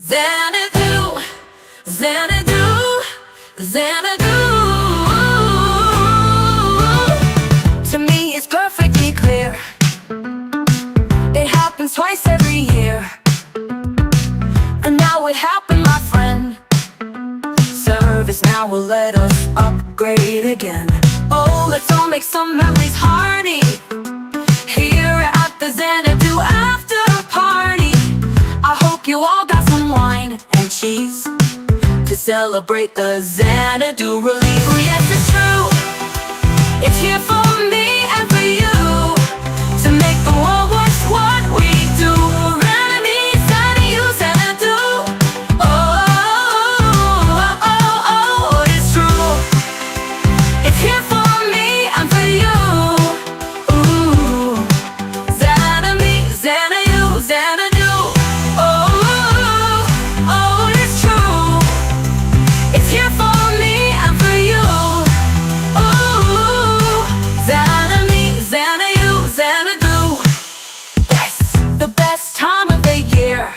Xanadu, Xanadu, Xanadu. To me it's perfectly clear. It happens twice every year. And now it happened, my friend. Service now will let us upgrade again. Oh, let's all make some memories hearty here at the Xanadu after party. I hope you all got some wine and cheese to celebrate the Xanadu relief. Oh yes, it's true. It's here for me and for you to make the world worse what we do. Remedy, Xanadu, Xanadu. Oh, it's true. It's here for me and for you. Ooh, Xanadu, Xanadu, Xanadu. Oh, it's true. It's here for me and for you. Ooh, Xanadu, Xanadu, Xanadu. Yes, the best time of the year.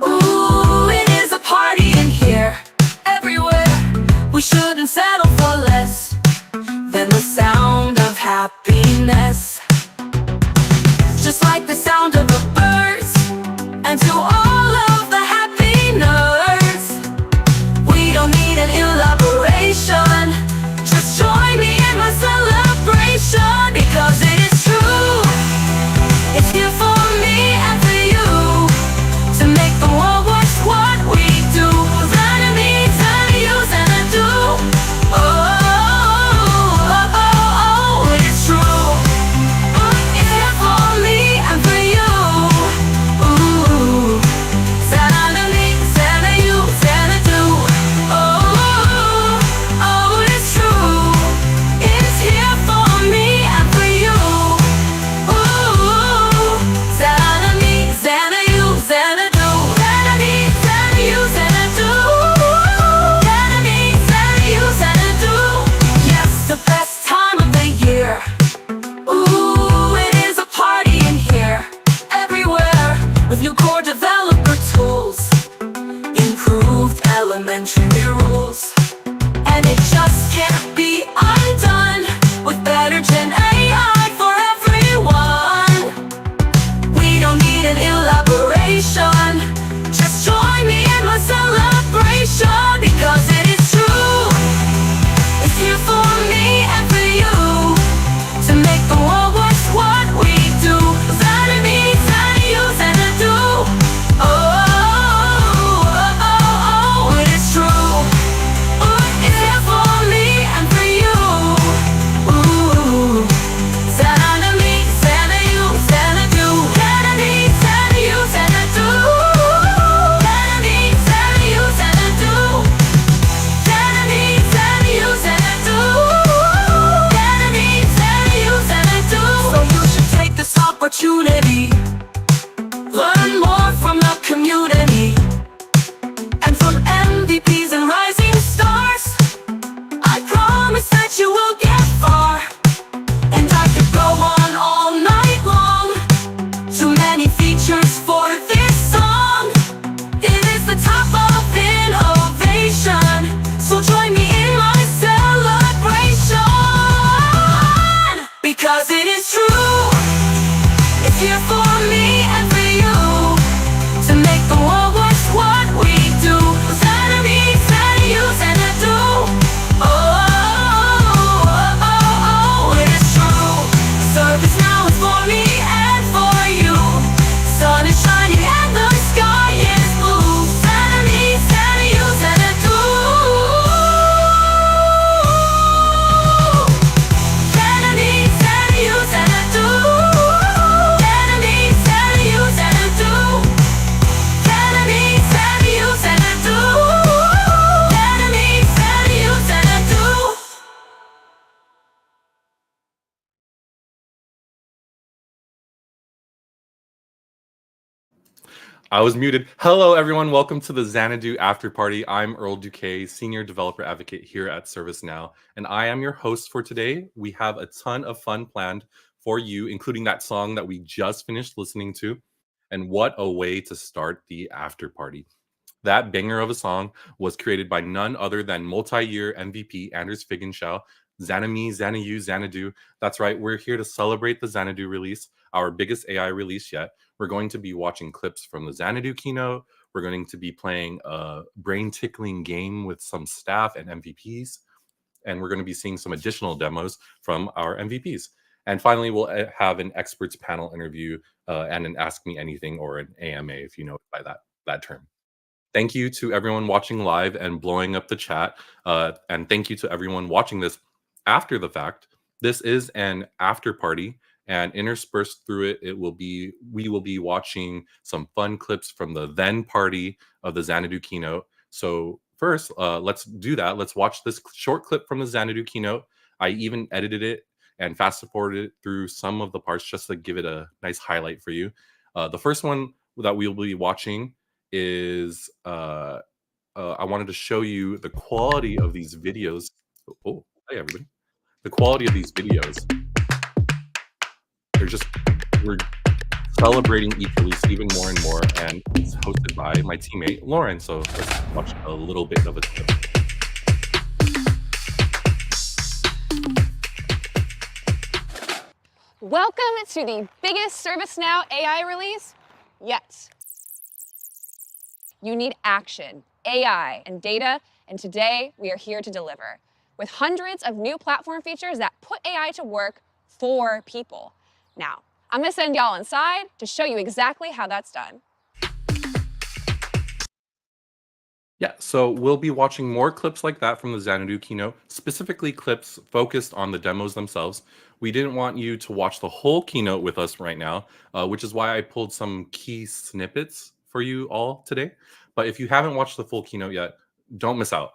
Ooh, it is a party in here. Everywhere, we shouldn't settle for less than the sound of happiness. Just like the sound of the birds, and to all of the happy nerds, we don't need an elaboration. Just join me in my celebration, because it is true. It's here for me and for you to make the world worse what we do. Xanadu, Xanadu, Xanadu. Oh, it's true. It's here for me and for you. Ooh, Xanadu, Xanadu, Xanadu. Oh, it's true. It's here for me and for you. Ooh, Xanadu, Xanadu, Xanadu. Xanadu, Xanadu, Xanadu. Xanadu, Xanadu, Xanadu. Yes, the best time of the year. Ooh, it is a party in here. Everywhere, with new core developer tools, improved elementary rules, and it just can't be undone with better Gen AI for everyone. We don't need an elaboration. Just join me in my celebration, because it is true. It's here for me and for you to make the world worse what we do. Xanadu, Xanadu, Xanadu. Oh, it is true. It's here for me and for you. Ooh, Xanadu, Xanadu, Xanadu. Xanadu, Xanadu, Xanadu. Xanadu, Xanadu, Xanadu. Xanadu, Xanadu, Xanadu. Xanadu, Xanadu, Xanadu. So you should take this opportunity, learn more from the community, and from MVPs and rising stars. I promise that you will get far, and I could go on all night long. Too many features for this song. It is the top of innovation, so join me in my celebration, because it is true. It's here for me and for you to make the world worse what we do. Xanadu, Xanadu, Xanadu. Oh, it is true. Service now is for me and for you. Sun is shining and the sky is blue. Xanadu, Xanadu, Xanadu. Xanadu, Xanadu, Xanadu. Xanadu, Xanadu, Xanadu. Xanadu, Xanadu, Xanadu. Xanadu, Xanadu, Xanadu. I was muted. Hello, everyone. Welcome to the Xanadu After Party. I'm Earl Duque, Senior Developer Advocate here at ServiceNow, and I am your host for today. We have a ton of fun planned for you, including that song that we just finished listening to. And what a way to start the after party. That banger of a song was created by none other than multi-year MVP Anders Figenschow. Xanami, Xanadu, Xanadu. That's right, we're here to celebrate the Xanadu release, our biggest AI release yet. We're going to be watching clips from the Xanadu keynote. We're going to be playing a brain-tickling game with some staff and MVPs. And we're going to be seeing some additional demos from our MVPs. And finally, we'll have an experts panel interview and an Ask Me Anything or an AMA, if you know it by that term. Thank you to everyone watching live and blowing up the chat. And thank you to everyone watching this after the fact. This is an after party, and interspersed through it, we will be watching some fun clips from the then party of the Xanadu keynote. So first, let's do that. Let's watch this short clip from the Xanadu keynote. I even edited it and fast forwarded it through some of the parts just to give it a nice highlight for you. The first one that we'll be watching is I wanted to show you the quality of these videos. Oh, hey everybody. The quality of these videos. We're celebrating each release even more and more, and it's hosted by my teammate Lauren. So let's watch a little bit of a clip. Welcome to the biggest ServiceNow AI release yet. You need action, AI, and data, and today we are here to deliver with hundreds of new platform features that put AI to work for people. Now, I'm gonna send y'all inside to show you exactly how that's done. Yeah, so we'll be watching more clips like that from the Xanadu keynote, specifically clips focused on the demos themselves. We didn't want you to watch the whole keynote with us right now, which is why I pulled some key snippets for you all today. But if you haven't watched the full keynote yet, don't miss out.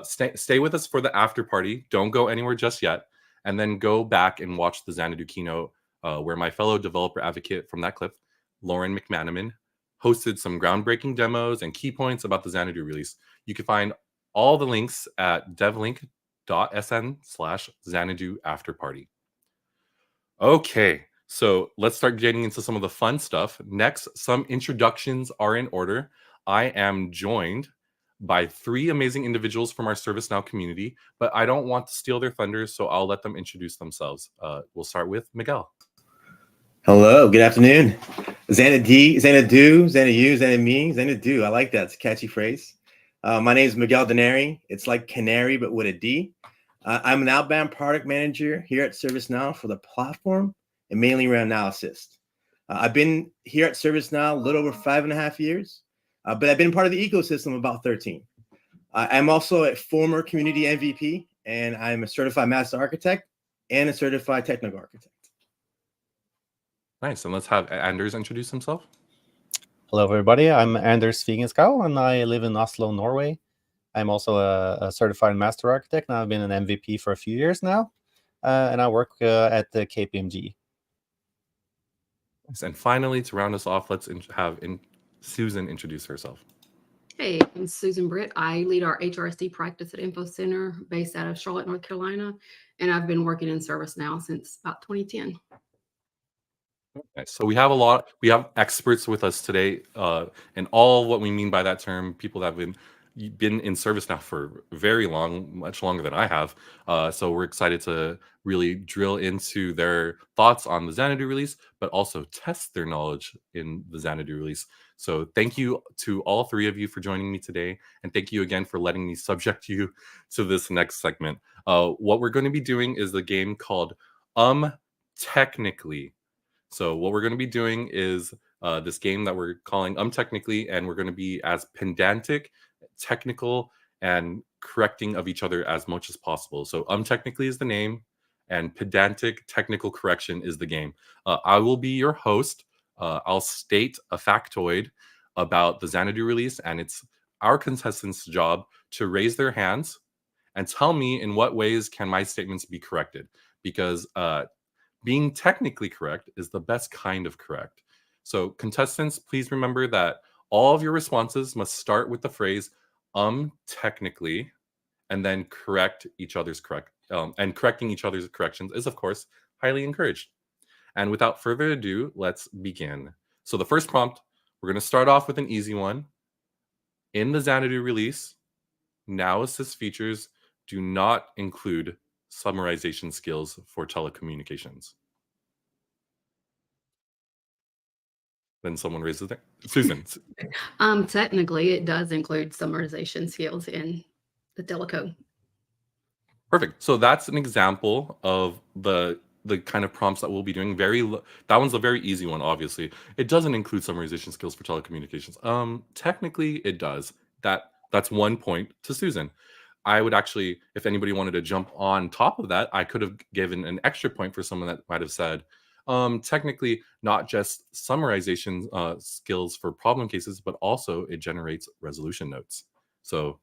Stay with us for the after party. Don't go anywhere just yet. And then go back and watch the Xanadu keynote where my fellow developer advocate from that clip, Lauren McManaman, hosted some groundbreaking demos and key points about the Xanadu release. You can find all the links at devlink.sn/Xanadu afterparty. Okay, so let's start getting into some of the fun stuff. Next, some introductions are in order. I am joined by three amazing individuals from our ServiceNow community, but I don't want to steal their thunder, so I'll let them introduce themselves. We'll start with Miguel. Hello, good afternoon. Xanadu, Xanadu, Xanadu. I like that. It's a catchy phrase. My name is Miguel Donayre. It's like canary, but with a D. I'm an outbound product manager here at ServiceNow for the platform and mainly around Now Assist. I've been here at ServiceNow a little over 5.5 years, but I've been part of the ecosystem about 13. I'm also a former community MVP, and I'm a certified master architect and a certified technical architect. Nice, and let's have Anders introduce himself. Hello, everybody. I'm Anders Figenschow, and I live in Oslo, Norway. I'm also a certified master architect, and I've been an MVP for a few years now, and I work at the KPMG. And finally, to round us off, let's have Susan introduce herself. Hey, I'm Susan Britt. I lead our HRSD practice at Info Center based out of Charlotte, North Carolina, and I've been working in ServiceNow since about 2010. Okay, so we have experts with us today, and all what we mean by that term, people that have been in ServiceNow for very long, much longer than I have. So we're excited to really drill into their thoughts on the Xanadu release, but also test their knowledge in the Xanadu release. So thank you to all three of you for joining me today, and thank you again for letting me subject you to this next segment. What we're going to be doing is the game called Technically. So what we're going to be doing is this game that we're calling Technically, and we're going to be as pedantic, technical, and correcting of each other as much as possible. So Technically is the name, and pedantic technical correction is the game. I will be your host. I'll state a factoid about the Xanadu release, and it's our contestants' job to raise their hands and tell me in what ways can my statements be corrected, because being technically correct is the best kind of correct. So contestants, please remember that all of your responses must start with the phrase technically, and then correct each other's and correcting each other's corrections is, of course, highly encouraged. And without further ado, let's begin. So the first prompt, we're going to start off with an easy one. In the Xanadu release, Now Assist features do not include summarization skills for telecommunications. Then someone raises their Susan. Technically, it does include summarization skills in the teleco. Perfect. So that's an example of the kind of prompts that we'll be doing. That one's a very easy one, obviously. It doesn't include summarization skills for telecommunications. Technically it does. That's 1 point to Susan. I would actually, if anybody wanted to jump on top of that, I could have given an extra point for someone that might have said, technically not just summarization skills for problem cases, but also it generates resolution notes. So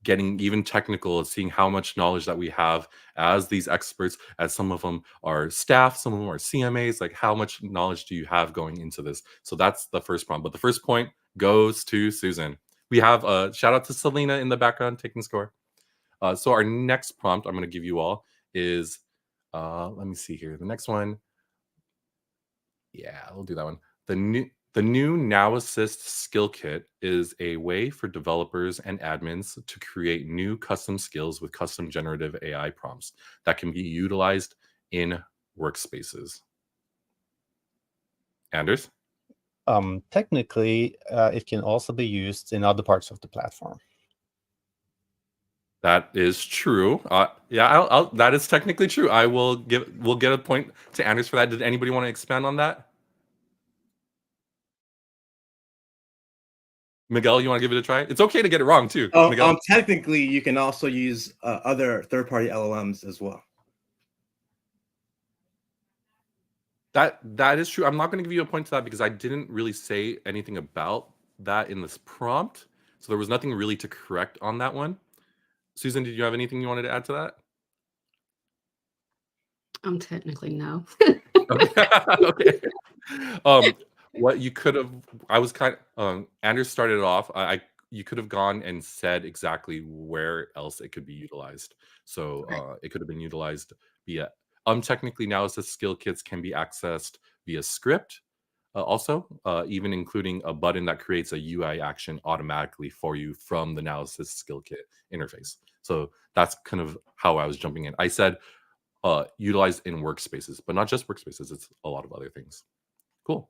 getting even technical, seeing how much knowledge that we have as these experts, as some of them are staff, some of them are CMAs, like how much knowledge do you have going into this? So that's the first prompt. But the first point goes to Susan. We have a shout out to Selena in the background taking score. So our next prompt I'm going to give you all is, let me see here. The next one. Yeah, we'll do that one. The new Now Assist skill kit is a way for developers and admins to create new custom skills with custom generative AI prompts that can be utilized in workspaces. Anders? Technically, it can also be used in other parts of the platform. That is true. Yeah, that is technically true. We'll get a point to Anders for that. Did anybody want to expand on that? Miguel, you want to give it a try? It's okay to get it wrong too. Miguel? Technically, you can also use other third-party LLMs as well. That is true. I'm not going to give you a point to that because I didn't really say anything about that in this prompt. So there was nothing really to correct on that one. Susan, did you have anything you wanted to add to that? Technically, no. Okay. What you could have, I was kind of, Anders started it off. You could have gone and said exactly where else it could be utilized. So it could have been utilized via, technically Now Assist skill kits can be accessed via script. Also, even including a button that creates a UI action automatically for you from the Now Assist skill kit interface. So that's kind of how I was jumping in. I said utilized in workspaces, but not just workspaces. It's a lot of other things. Cool.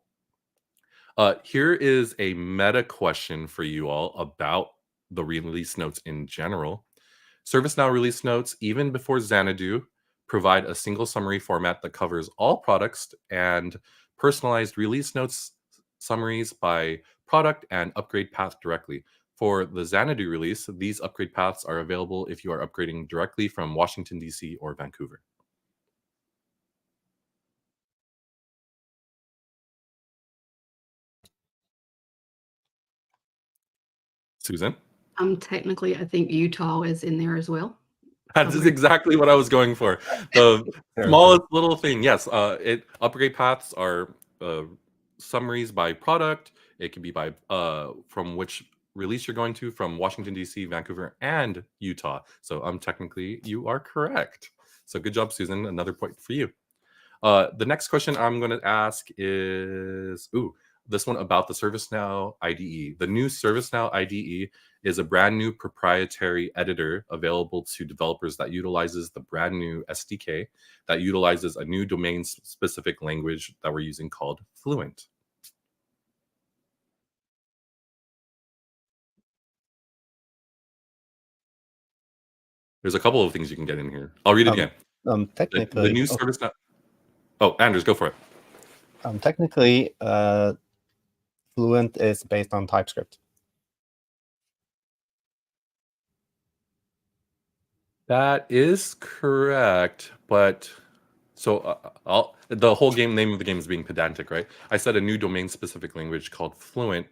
Here is a meta question for you all about the release notes in general. ServiceNow release notes, even before Xanadu, provide a single summary format that covers all products and personalized release notes summaries by product and upgrade path directly. For the Xanadu release, these upgrade paths are available if you are upgrading directly from Washington, D.C. or Vancouver. Susan? Technically, I think Utah is in there as well. That is exactly what I was going for. The smallest little thing. Yes, upgrade paths are summaries by product. It can be by from which release you're going to, from Washington, D.C., Vancouver, and Utah. So technically, you are correct. So good job, Susan. Another point for you. The next question I'm going to ask is, this one about the ServiceNow IDE. The new ServiceNow IDE is a brand new proprietary editor available to developers that utilizes the brand new SDK that utilizes a new domain-specific language that we're using called Fluent. There's a couple of things you can get in here. I'll read it again. Technically, the new ServiceNow. Oh, Anders, go for it. Technically, Fluent is based on TypeScript. That is correct, but so the whole name of the game is being pedantic, right? I said a new domain-specific language called Fluent.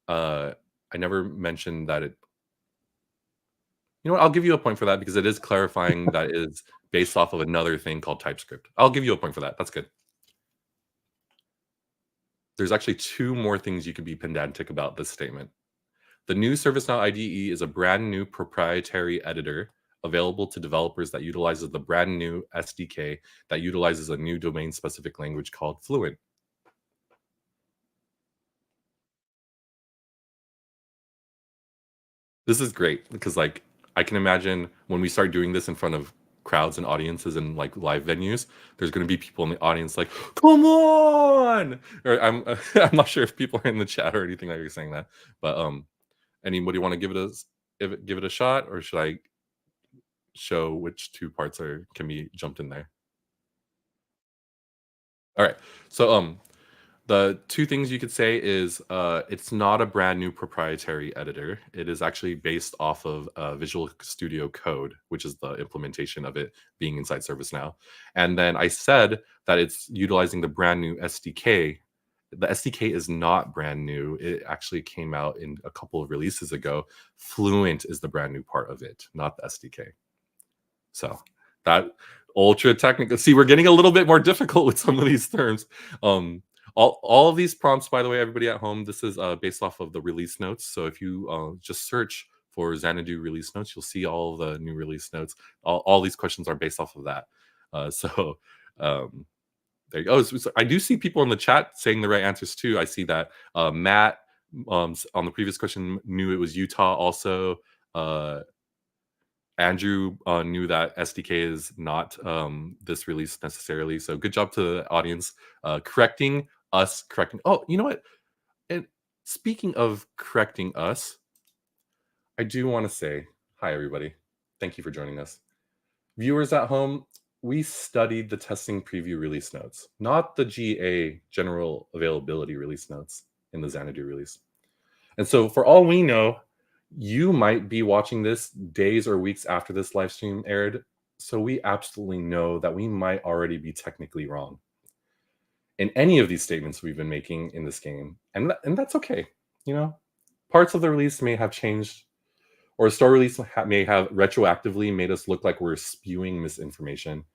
I never mentioned that it. You know what? I'll give you a point for that because it is clarifying that it is based off of another thing called TypeScript. I'll give you a point for that. That's good. There's actually two more things you could be pedantic about this statement. The new ServiceNow IDE is a brand new proprietary editor available to developers that utilizes the brand new SDK that utilizes a new domain-specific language called Fluent. This is great because like I can imagine when we start doing this in front of crowds and audiences and like live venues, there's going to be people in the audience like, "Come on!" Or I'm I'm not sure if people are in the chat or anything that you're saying that, but anybody want to give it a shot, or should I show which two parts can be jumped in there? All right, so the two things you could say is it's not a brand new proprietary editor. It is actually based off of Visual Studio Code, which is the implementation of it being inside ServiceNow. And then I said that it's utilizing the brand new SDK. The SDK is not brand new. It actually came out in a couple of releases ago. Fluent is the brand new part of it, not the SDK. So that ultra technical. See, we're getting a little bit more difficult with some of these terms. All of these prompts, by the way, everybody at home, this is based off of the release notes. So if you just search for Xanadu release notes, you'll see all of the new release notes. All these questions are based off of that. There you go. So I do see people in the chat saying the right answers too. I see that Matt on the previous question knew it was Utah. Also, Andrew knew that SDK is not this release necessarily. So good job to the audience correcting us. Oh, you know what? And speaking of correcting us, I do want to say hi, everybody. Thank you for joining us. Viewers at home, we studied the testing preview release notes, not the GA general availability release notes in the Xanadu release. And so for all we know, you might be watching this days or weeks after this live stream aired. So we absolutely know that we might already be technically wrong in any of these statements we've been making in this game. And that's okay. You know, parts of the release may have changed, or a store release may have retroactively made us look like we're spewing misinformation.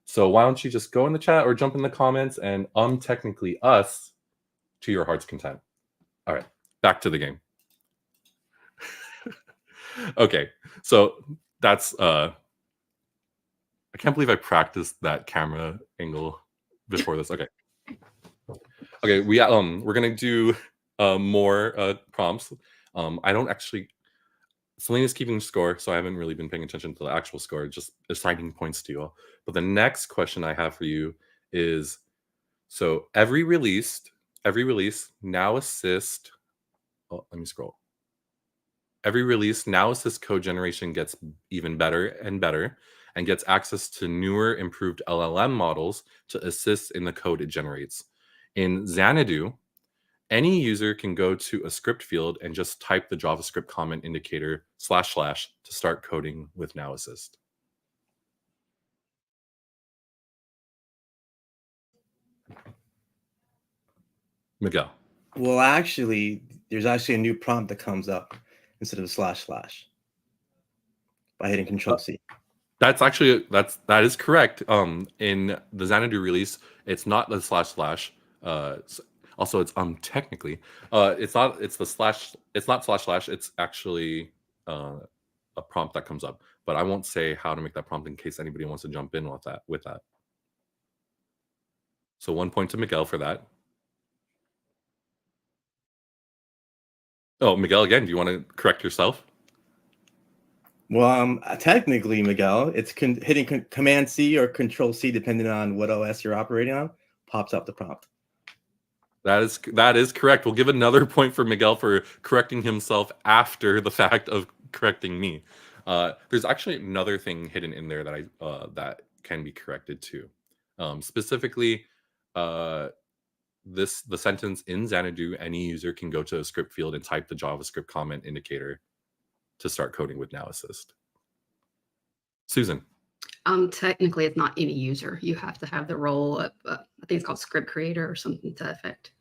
So why don't you just go in the chat or jump in the comments and technically us to your heart's content. All right, back to the game. Okay, so that's I can't believe I practiced that camera angle before this. Okay, we're gonna do more prompts. I don't actually. Selena's keeping score, so I haven't really been paying attention to the actual score, just assigning points to you all. But the next question I have for you is: so every release now assist. Oh, let me scroll. Every release now assist code generation gets even better and better, and gets access to newer, improved LLM models to assist in the code it generates. In Xanadu, any user can go to a script field and just type the JavaScript comment indicator / to start coding with Now Assist. Miguel. Well, actually, there's actually a new prompt that comes up instead of / by hitting Control C. That is correct. In the Xanadu release, it's not the / also it's technically it's not / it's actually a prompt that comes up, but I won't say how to make that prompt in case anybody wants to jump in with that. So 1 point to Miguel for that. Oh, Miguel, again, do you want to correct yourself? Well, technically, Miguel, it's hitting Command C or Control C, depending on what OS you're operating on, pops up the prompt. That is correct. We'll give another point for Miguel for correcting himself after the fact of correcting me. There's actually another thing hidden in there that that can be corrected too. Specifically, the sentence in Xanadu, any user can go to a script field and type the JavaScript comment indicator to start coding with Now Assist. Susan. Technically, it's not any user. You have to have the role of, I think it's called script creator or something to that effect.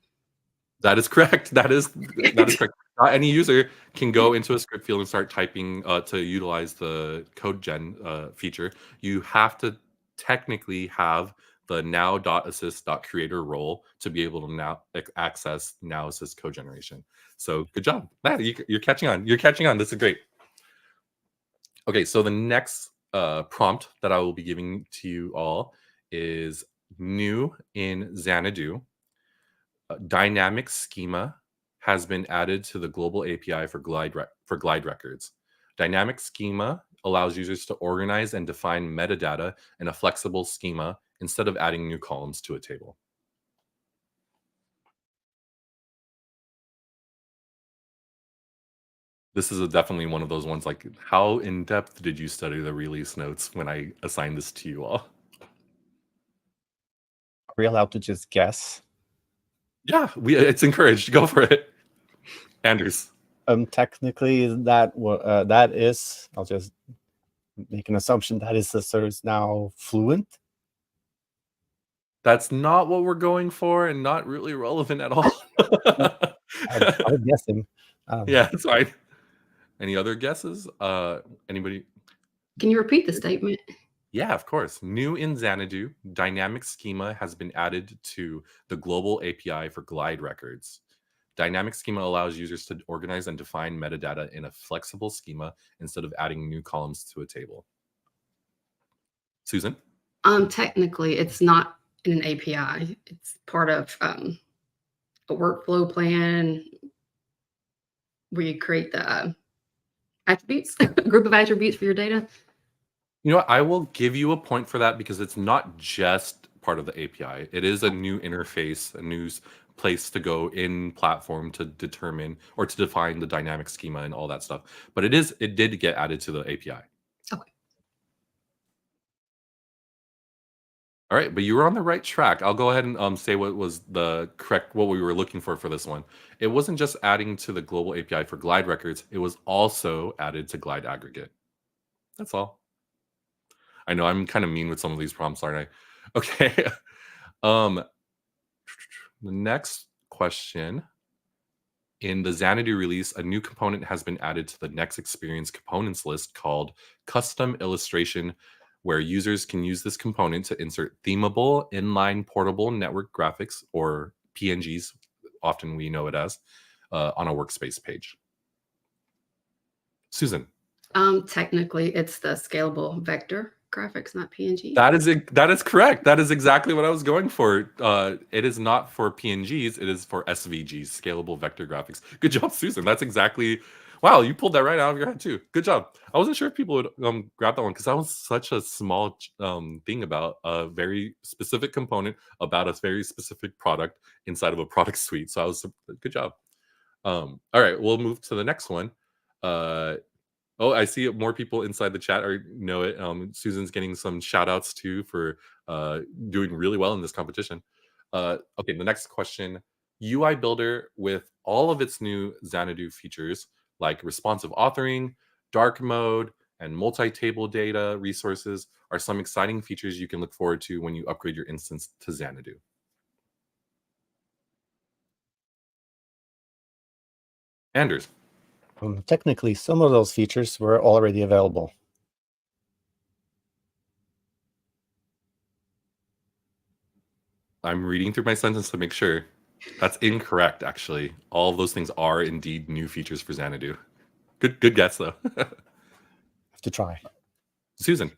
That is correct. That is correct. Not any user can go into a script field and start typing to utilize the code gen feature. You have to technically have the now.assist.creator role to be able to now access Now Assist code generation. So good job. You're catching on. You're catching on. This is great. Okay, so the next prompt that I will be giving to you all is new in Xanadu, dynamic schema has been added to the global API for glide records. Dynamic schema allows users to organize and define metadata in a flexible schema instead of adding new columns to a table. This is definitely one of those ones like, how in depth did you study the release notes when I assigned this to you all? Are we allowed to just guess? Yeah, it's encouraged. Go for it. Anders. Technically, that is, I'll just make an assumption that is the ServiceNow Fluent. That's not what we're going for and not really relevant at all. I was guessing. Yeah, it's fine. Any other guesses? Anybody? Can you repeat the statement? Yeah, of course. New in Xanadu, dynamic schema has been added to the global API for glide records. Dynamic schema allows users to organize and define metadata in a flexible schema instead of adding new columns to a table. Susan? Technically, it's not in an API. It's part of a workflow plan where you create the attributes, a group of attributes for your data. You know what? I will give you a point for that because it's not just part of the API. It is a new interface, a new place to go in platform to determine or to define the dynamic schema and all that stuff. But it did get added to the API. Okay. All right, but you were on the right track. I'll go ahead and say what was what we were looking for this one. It wasn't just adding to the global API for glide records. It was also added to glide aggregate. That's all. I know I'm kind of mean with some of these prompts, aren't I? Okay. The next question. In the Xanadu release, a new component has been added to the Next Experience components list called Custom Illustration, where users can use this component to insert themable inline portable network graphics, or PNGs, often we know it as, on a workspace page. Susan. Technically, it's the scalable vector graphics, not PNG. That is correct. That is exactly what I was going for. It is not for PNGs. It is for SVGs, scalable vector graphics. Good job, Susan. That's exactly. Wow, you pulled that right out of your head too. Good job. I wasn't sure if people would grab that one because that was such a small thing about a very specific component about a very specific product inside of a product suite. So I was good job. All right, we'll move to the next one. Oh, I see more people inside the chat know it. Susan's getting some shout outs too for doing really well in this competition. Okay, the next question. UI Builder with all of its new Xanadu features like responsive authoring, dark mode, and multi-table data resources are some exciting features you can look forward to when you upgrade your instance to Xanadu. Anders. Technically, some of those features were already available. I'm reading through my sentence to make sure. That's incorrect, actually. All of those things are indeed new features for Xanadu. Good guess, though. Have to try. Susan.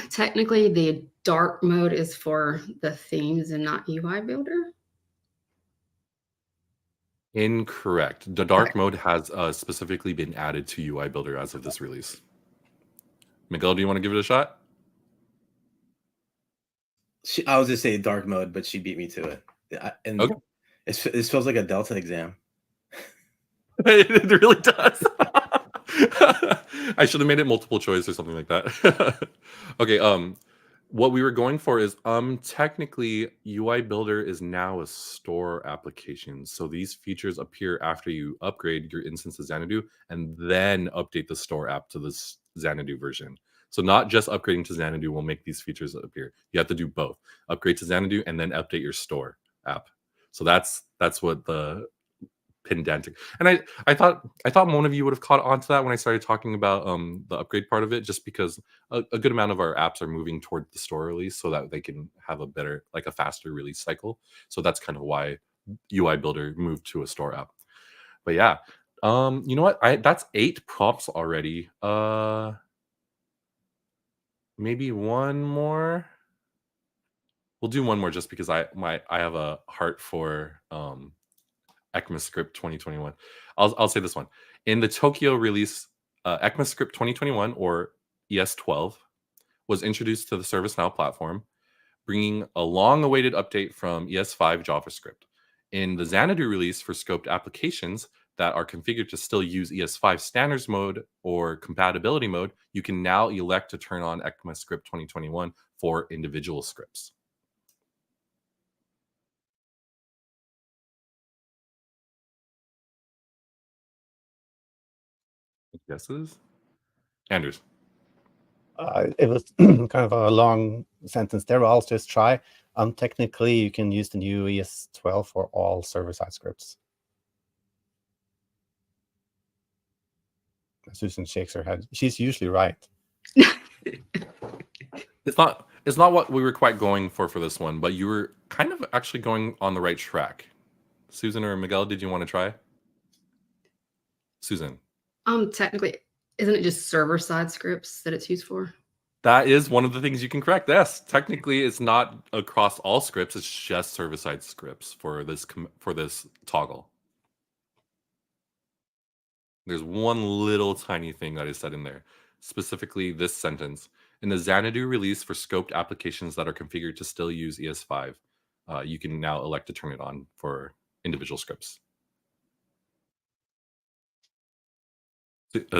Technically, the dark mode is for the themes and not UI Builder. Incorrect. The dark mode has specifically been added to UI Builder as of this release. Miguel, do you want to give it a shot? I was just saying dark mode, but she beat me to it. And okay. It feels like a Delta exam. It really does. I should have made it multiple choice or something like that. Okay. What we were going for is technically UI Builder is now a store application. So these features appear after you upgrade your instance to Xanadu and then update the store app to this Xanadu version. So not just upgrading to Xanadu will make these features appear. You have to do both. Upgrade to Xanadu and then update your store app. So that's what the pedantic. And I thought one of you would have caught on to that when I started talking about the upgrade part of it, just because a good amount of our apps are moving toward the store release so that they can have a better, like a faster release cycle. So that's kind of why UI Builder moved to a store app. But yeah, you know what? That's 8 prompts already. Maybe one more. We'll do one more just because I have a heart for ECMAScript 2021. I'll say this one. In the Tokyo release, ECMAScript 2021, or ES12, was introduced to the ServiceNow platform, bringing a long-awaited update from ES5 JavaScript. In the Xanadu release for scoped applications that are configured to still use ES5 standards mode or compatibility mode, you can now elect to turn on ECMAScript 2021 for individual scripts. Guesses? Anders. It was kind of a long sentence there, but I'll just try. Technically, you can use the new ES12 for all server-side scripts. Susan shakes her head. She's usually right. It's not what we were quite going for this one, but you were kind of actually going on the right track. Susan or Miguel, did you want to try? Susan. Technically, isn't it just server-side scripts that it's used for? That is one of the things you can correct. Yes, technically, it's not across all scripts. It's just server-side scripts for this toggle. There's one little tiny thing that is said in there, specifically this sentence. In the Xanadu release for scoped applications that are configured to still use ES5, you can now elect to turn it on for individual scripts.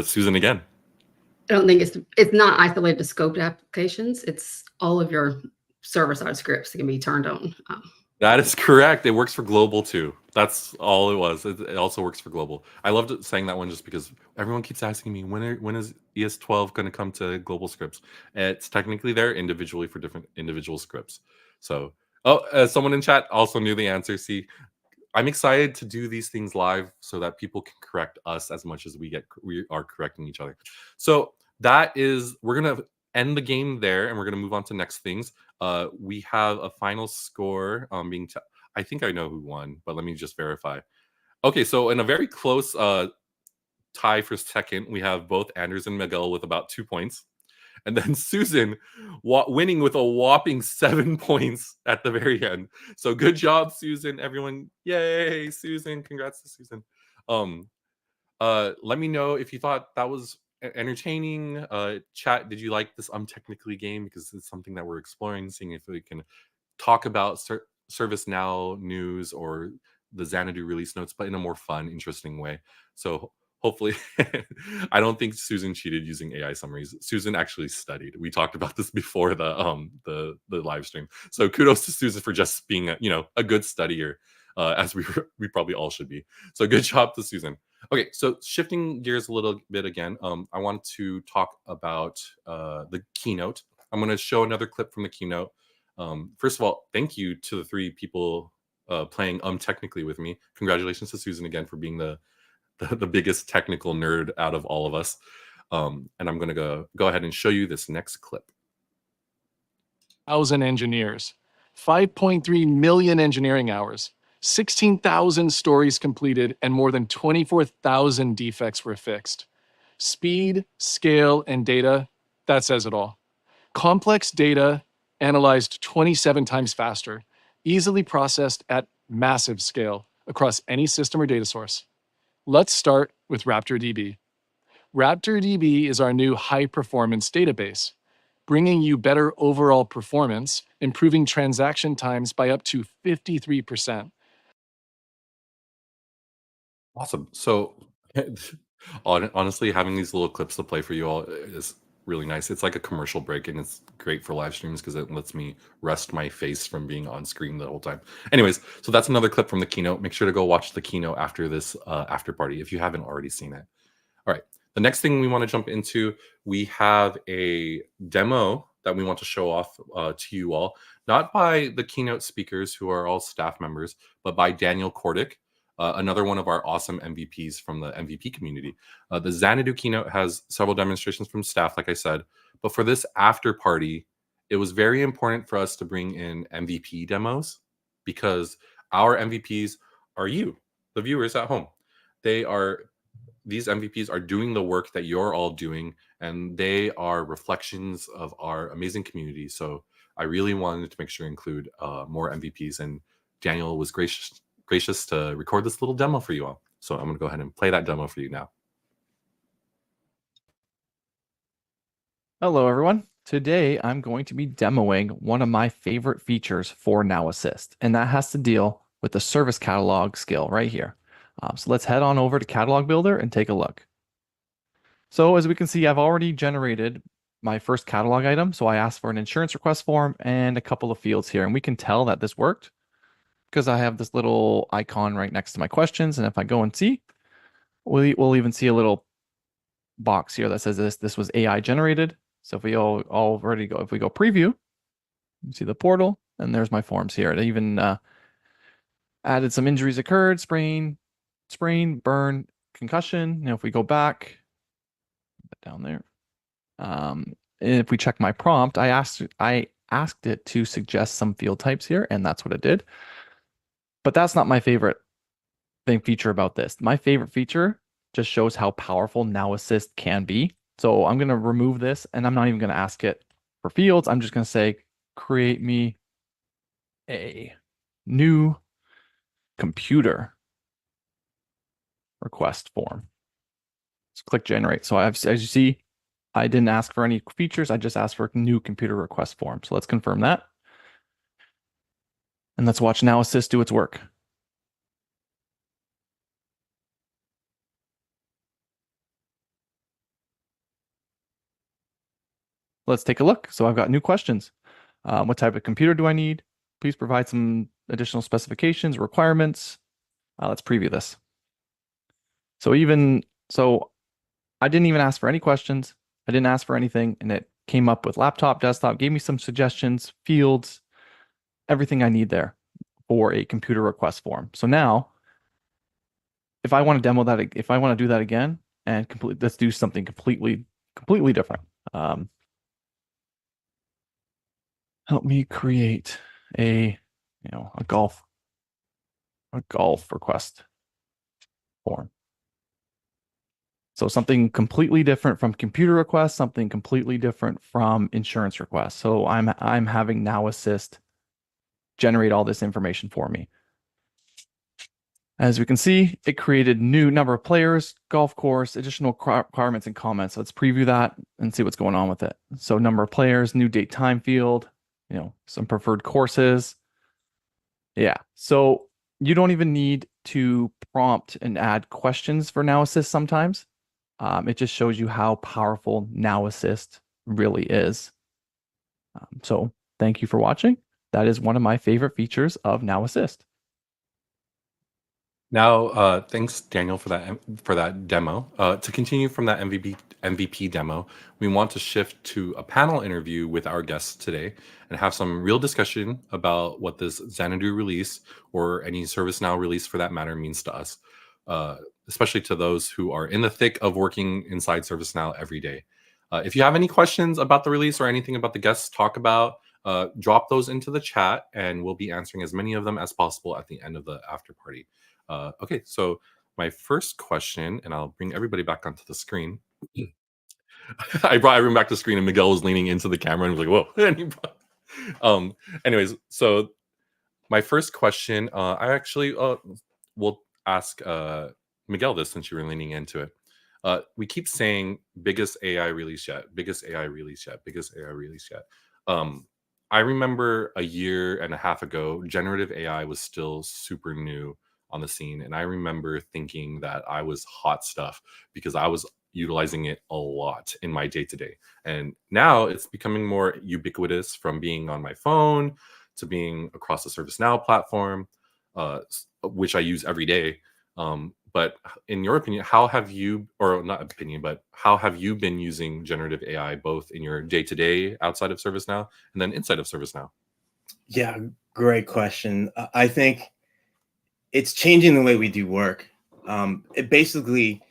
Susan again. I don't think it's not isolated to scoped applications. It's all of your server-side scripts that can be turned on. That is correct. It works for global too. That's all it was. It also works for global. I loved saying that one just because everyone keeps asking me when is ES12 going to come to global scripts. It's technically there individually for different individual scripts. So, someone in chat also knew the answer. See, I'm excited to do these things live so that people can correct us as much as we are correcting each other. So we're gonna end the game there, and we're gonna move on to next things. We have a final score being. I think I know who won, but let me just verify. Okay, so in a very close tie for second, we have both Anders and Miguel with about 2 points. And then Susan winning with a whopping 7 points at the very end. So good job, Susan. Everyone, yay, Susan. Congrats to Susan. Let me know if you thought that was entertaining. Chat, did you like this Untechnically game? Because it's something that we're exploring, seeing if we can talk about ServiceNow news or the Xanadu release notes, but in a more fun, interesting way. So hopefully, I don't think Susan cheated using AI summaries. Susan actually studied. We talked about this before the live stream. So kudos to Susan for just being a good studier, as we probably all should be. So good job to Susan. Okay, so shifting gears a little bit again, I want to talk about the keynote. I'm going to show another clip from the keynote. First of all, thank you to the 3 people playing Technically with me. Congratulations to Susan again for being the biggest technical nerd out of all of us. And I'm going to go ahead and show you this next clip. 1,000 engineers, 5.3 million engineering hours, 16,000 stories completed, and more than 24,000 defects were fixed. Speed, scale, and data, that says it all. Complex data analyzed 27 times faster, easily processed at massive scale across any system or data source. Let's start with RaptorDB. RaptorDB is our new high-performance database, bringing you better overall performance, improving transaction times by up to 53%. Awesome. So honestly, having these little clips to play for you all is really nice. It's like a commercial break, and it's great for live streams because it lets me rest my face from being on screen the whole time. Anyways, so that's another clip from the keynote. Make sure to go watch the keynote after this after party if you haven't already seen it. All right. The next thing we want to jump into, we have a demo that we want to show off to you all, not by the keynote speakers who are all staff members, but by Daniel Cordick, another one of our awesome MVPs from the MVP community. The Xanadu keynote has several demonstrations from staff, like I said, but for this after party, it was very important for us to bring in MVP demos because our MVPs are you, the viewers at home. These MVPs are doing the work that you're all doing, and they are reflections of our amazing community. So I really wanted to make sure to include more MVPs, and Daniel was gracious to record this little demo for you all. So I'm going to go ahead and play that demo for you now. Hello, everyone. Today, I'm going to be demoing one of my favorite features for Now Assist, and that has to deal with the service catalog skill right here. So let's head on over to Catalog Builder and take a look. So as we can see, I've already generated my first catalog item. So I asked for an insurance request form and a couple of fields here, and we can tell that this worked because I have this little icon right next to my questions. And if I go and see, we'll even see a little box here that says this was AI generated. So if we already go, if we go preview, you see the portal, and there's my forms here. It even added some injuries occurred, sprain, burn, concussion. If we go back down there, if we check my prompt, I asked it to suggest some field types here, and that's what it did. But that's not my favorite feature about this. My favorite feature just shows how powerful Now Assist can be. So I'm going to remove this, and I'm not even going to ask it for fields. I'm just going to say, create me a new computer request form. Let's click generate. So as you see, I didn't ask for any features. I just asked for a new computer request form. So let's confirm that. And let's watch Now Assist do its work. Let's take a look. So I've got new questions. What type of computer do I need? Please provide some additional specifications, requirements. Let's preview this. So I didn't even ask for any questions. I didn't ask for anything, and it came up with laptop, desktop, gave me some suggestions, fields, everything I need there for a computer request form. So now, if I want to demo that, if I want to do that again and let's do something completely different. Help me create a golf request form. So something completely different from computer requests, something completely different from insurance requests. So I'm having Now Assist generate all this information for me. As we can see, it created new number of players, golf course, additional requirements and comments. Let's preview that and see what's going on with it. So number of players, new date time field, some preferred courses. Yeah, so you don't even need to prompt and add questions for Now Assist sometimes. It just shows you how powerful Now Assist really is. So thank you for watching. That is one of my favorite features of Now Assist. Now, thanks, Daniel, for that demo. To continue from that MVP demo, we want to shift to a panel interview with our guests today and have some real discussion about what this Xanadu release, or any ServiceNow release for that matter, means to us, especially to those who are in the thick of working inside ServiceNow every day. If you have any questions about the release or anything about the guests talk about, drop those into the chat, and we'll be answering as many of them as possible at the end of the after party. Okay, so my first question, and I'll bring everybody back onto the screen. I brought everyone back to the screen, and Miguel was leaning into the camera and was like, whoa. Anyways, so my first question, I actually will ask Miguel this, since you were leaning into it. We keep saying biggest AI release yet, biggest AI release yet, biggest AI release yet. I remember a year and a half ago, generative AI was still super new on the scene, and I remember thinking that I was hot stuff because I was utilizing it a lot in my day-to-day. And now it's becoming more ubiquitous, from being on my phone to being across the ServiceNow platform, which I use every day. But in your opinion, how have you, or not opinion, but how have you been using generative AI, both in your day-to-day outside of ServiceNow and then inside of ServiceNow? Yeah, great question. I think it's changing the way we do work. It basically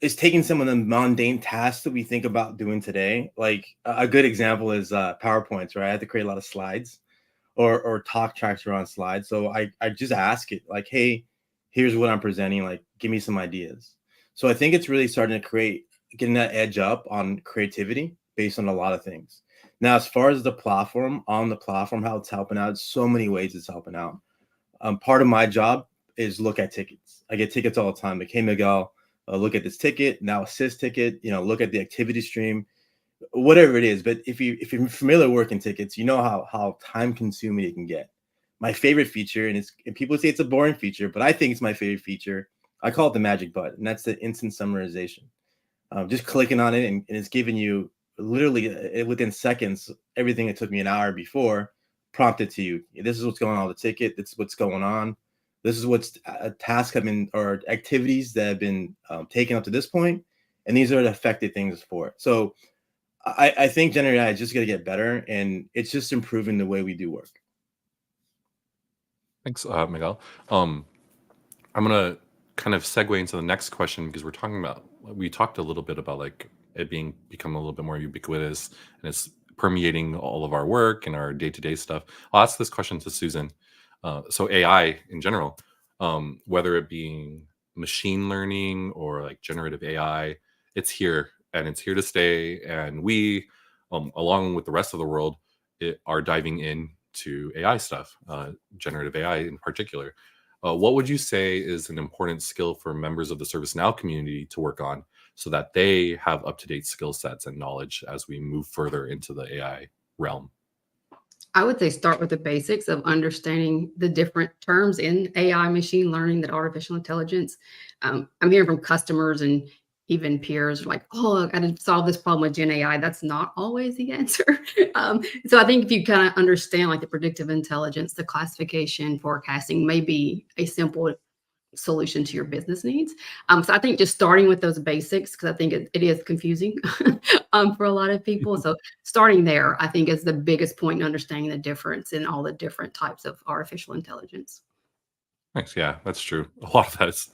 is taking some of the mundane tasks that we think about doing today. Like a good example is PowerPoints, right? I had to create a lot of slides or talk tracks around slides. So I just ask it like, hey, here's what I'm presenting. Like, give me some ideas. So I think it's really starting to getting that edge up on creativity based on a lot of things. Now, as far as the platform, how it's helping out, so many ways it's helping out. Part of my job is look at tickets. I get tickets all the time. Like, hey, Miguel, look at this ticket, now assist ticket, look at the activity stream, whatever it is. But if you're familiar working tickets, you know how time consuming it can get. My favorite feature, and people say it's a boring feature, but I think it's my favorite feature. I call it the magic button, and that's the instant summarization. Just clicking on it, and it's giving you literally within seconds everything that took me an hour before prompted to you. This is what's going on with the ticket. This is what's going on. This is what's tasks have been or activities that have been taken up to this point, and these are the affected things for it. So I think generative AI is just going to get better, and it's just improving the way we do work. Thanks, Miguel. I'm gonna kind of segue into the next question because we talked a little bit about like it become a little bit more ubiquitous, and it's permeating all of our work and our day-to-day stuff. I'll ask this question to Susan. So AI in general, whether it being machine learning or like generative AI, it's here and it's here to stay. And we, along with the rest of the world, are diving into AI stuff, generative AI in particular. What would you say is an important skill for members of the ServiceNow community to work on so that they have up-to-date skill sets and knowledge as we move further into the AI realm? I would say start with the basics of understanding the different terms in AI, machine learning, that artificial intelligence. I'm hearing from customers and even peers like, oh, I got to solve this problem with Gen AI. That's not always the answer. So I think if you kind of understand like the predictive intelligence, the classification, forecasting may be a simple solution to your business needs. So I think just starting with those basics, because I think it is confusing for a lot of people. So starting there, I think, is the biggest point in understanding the difference in all the different types of artificial intelligence. Thanks. Yeah, that's true. A lot of that is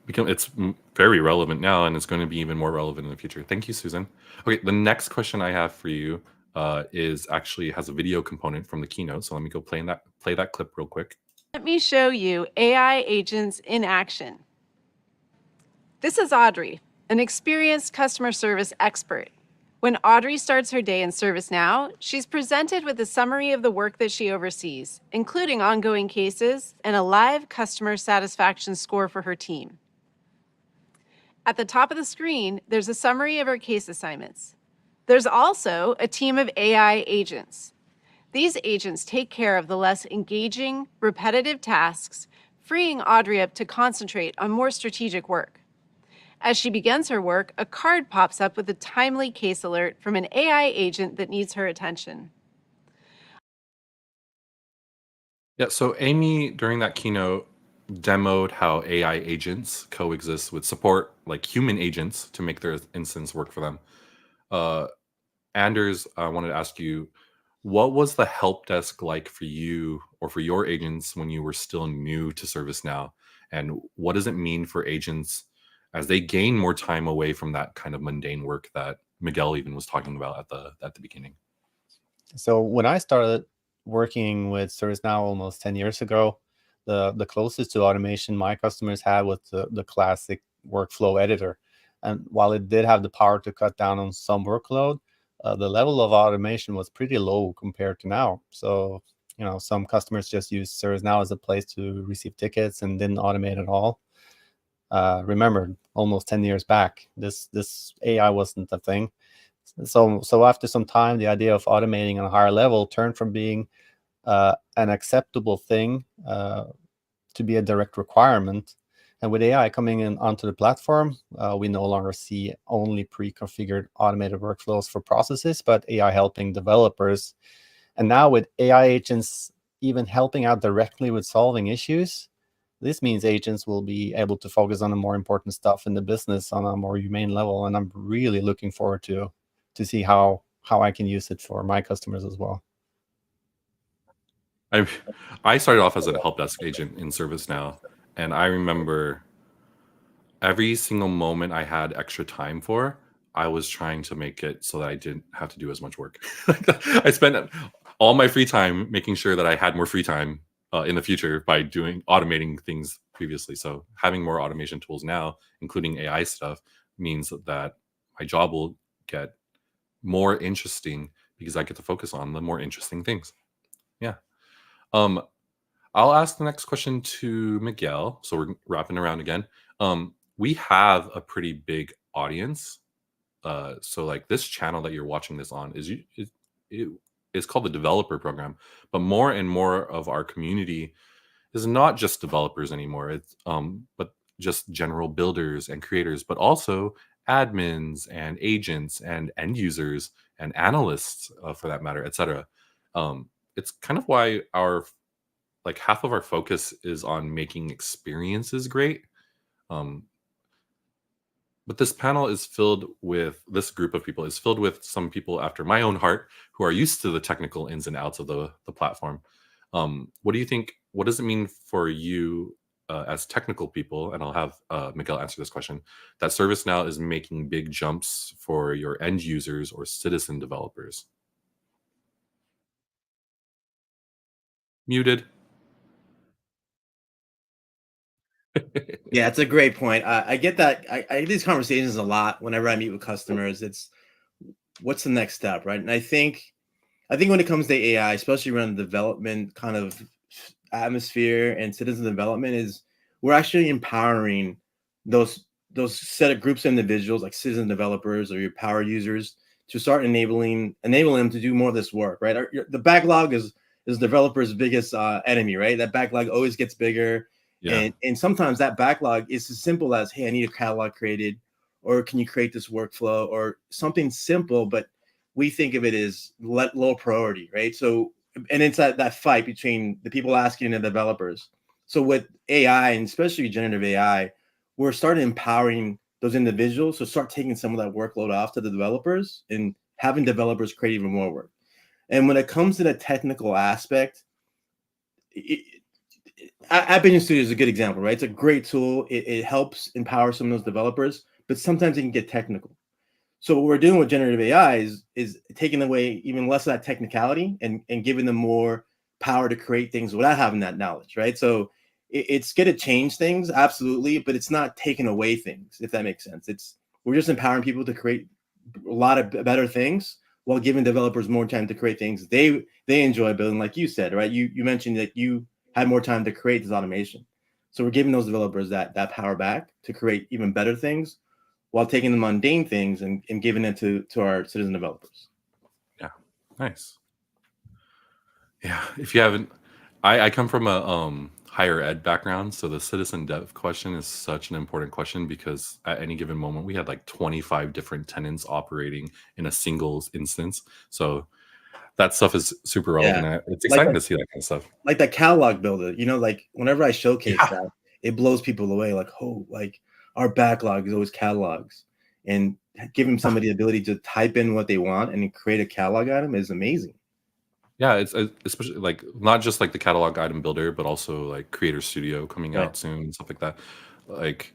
it's very relevant now, and it's going to be even more relevant in the future. Thank you, Susan. Okay, the next question I have for you has a video component from the keynote. So let me go play that clip real quick. Let me show you AI agents in action. This is Audrey, an experienced customer service expert. When Audrey starts her day in ServiceNow, she's presented with a summary of the work that she oversees, including ongoing cases and a live customer satisfaction score for her team. At the top of the screen, there's a summary of her case assignments. There's also a team of AI agents. These agents take care of the less engaging, repetitive tasks, freeing Audrey up to concentrate on more strategic work. As she begins her work, a card pops up with a timely case alert from an AI agent that needs her attention. Yeah, so Amy, during that keynote, demoed how AI agents coexist with support, like human agents, to make their instance work for them. Anders, I wanted to ask you, what was the help desk like for you or for your agents when you were still new to ServiceNow? And what does it mean for agents as they gain more time away from that kind of mundane work that Miguel even was talking about at the beginning? So when I started working with ServiceNow almost 10 years ago, the closest to automation my customers had was the classic workflow editor. And while it did have the power to cut down on some workload, the level of automation was pretty low compared to now. So, some customers just use ServiceNow as a place to receive tickets and didn't automate at all. Remember, almost 10 years back, this AI wasn't a thing. So after some time, the idea of automating on a higher level turned from being an acceptable thing to be a direct requirement. And with AI coming in onto the platform, we no longer see only pre-configured automated workflows for processes, but AI helping developers. And now with AI agents even helping out directly with solving issues, this means agents will be able to focus on the more important stuff in the business on a more humane level. And I'm really looking forward to see how I can use it for my customers as well. I started off as a help desk agent in ServiceNow, and I remember every single moment I had extra time for, I was trying to make it so that I didn't have to do as much work. I spent all my free time making sure that I had more free time in the future by automating things previously. So having more automation tools now, including AI stuff, means that my job will get more interesting because I get to focus on the more interesting things. Yeah. I'll ask the next question to Miguel. So we're wrapping around again. We have a pretty big audience. So like this channel that you're watching this on is called the developer program, but more and more of our community is not just developers anymore. It's but just general builders and creators, but also admins and agents and end users and analysts, for that matter, etc. It's kind of why our like half of our focus is on making experiences great. Um, but this panel is filled with this group of people is filled with some people after my own heart who are used to the technical ins and outs of the platform. What do you think? What does it mean for you as technical people? And I'll have Miguel answer this question. That ServiceNow is making big jumps for your end users or citizen developers. Muted. Yeah, it's a great point. I get that. I get these conversations a lot whenever I meet with customers. It's what's the next step, right? And I think when it comes to AI, especially around the development kind of atmosphere and citizen development, is we're actually empowering those set of groups of individuals like citizen developers or your power users to start enabling them to do more of this work, right? The backlog is developers' biggest enemy, right? That backlog always gets bigger. Yeah. And sometimes that backlog is as simple as, hey, I need a catalog created, or can you create this workflow, or something simple, but we think of it as low priority, right? So, and it's that fight between the people asking and the developers. So with AI, and especially generative AI, we're starting empowering those individuals to start taking some of that workload off to the developers and having developers create even more work. And when it comes to the technical aspect, App Engine Studio is a good example, right? It's a great tool. It helps empower some of those developers, but sometimes it can get technical. So what we're doing with generative AI is taking away even less of that technicality and giving them more power to create things without having that knowledge, right? So it's going to change things, absolutely, but it's not taking away things, if that makes sense. We're just empowering people to create a lot of better things while giving developers more time to create things they enjoy building, like you said, right? You mentioned that you had more time to create this automation. So we're giving those developers that power back to create even better things while taking the mundane things and giving it to our citizen developers. Yeah, nice. Yeah, if you haven't, I come from a higher ed background, so the citizen dev question is such an important question because at any given moment we had like 25 different tenants operating in a single instance. So that stuff is super relevant. Yeah. It's exciting to see that kind of stuff. Like that catalog builder, like whenever I showcase Yeah. that, it blows people away. Like, oh, like our backlog is always catalogs, and giving somebody the ability to type in what they want and create a catalog item is amazing. Yeah, it's especially like not just like the catalog item builder, but also like Creator Studio coming Right. out soon and stuff like that. Like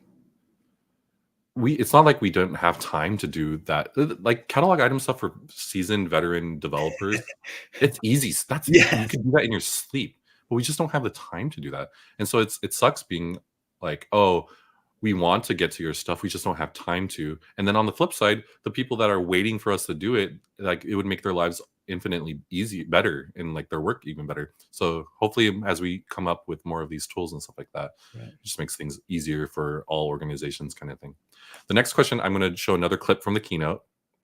it's not like we don't have time to do that. Like catalog item stuff for seasoned veteran developers, it's easy. You Yes. can do that in your sleep, but we just don't have the time to do that. And so it sucks being like, oh, we want to get to your stuff, we just don't have time to. And then on the flip side, the people that are waiting for us to do it, like it would make their lives infinitely better and like their work even better. So hopefully as we come up with more of these tools and stuff like that, Right. it just makes things easier for all organizations, kind of thing. The next question, I'm going to show another clip from the keynote.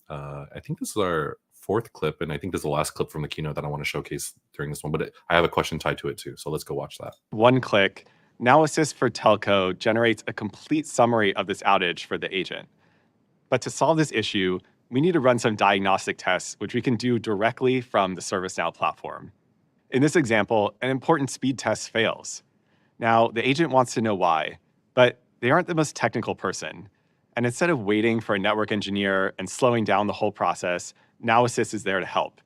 I think this is our fourth clip, and I think this is the last clip from the keynote that I want to showcase during this one, but I have a question tied to it too. So let's go watch that. One click, Now Assist for Telco generates a complete summary of this outage for the agent. But to solve this issue, we need to run some diagnostic tests, which we can do directly from the ServiceNow platform. In this example, an important speed test fails. Now, the agent wants to know why, but they aren't the most technical person. And instead of waiting for a network engineer and slowing down the whole process, Now Assist is there to help.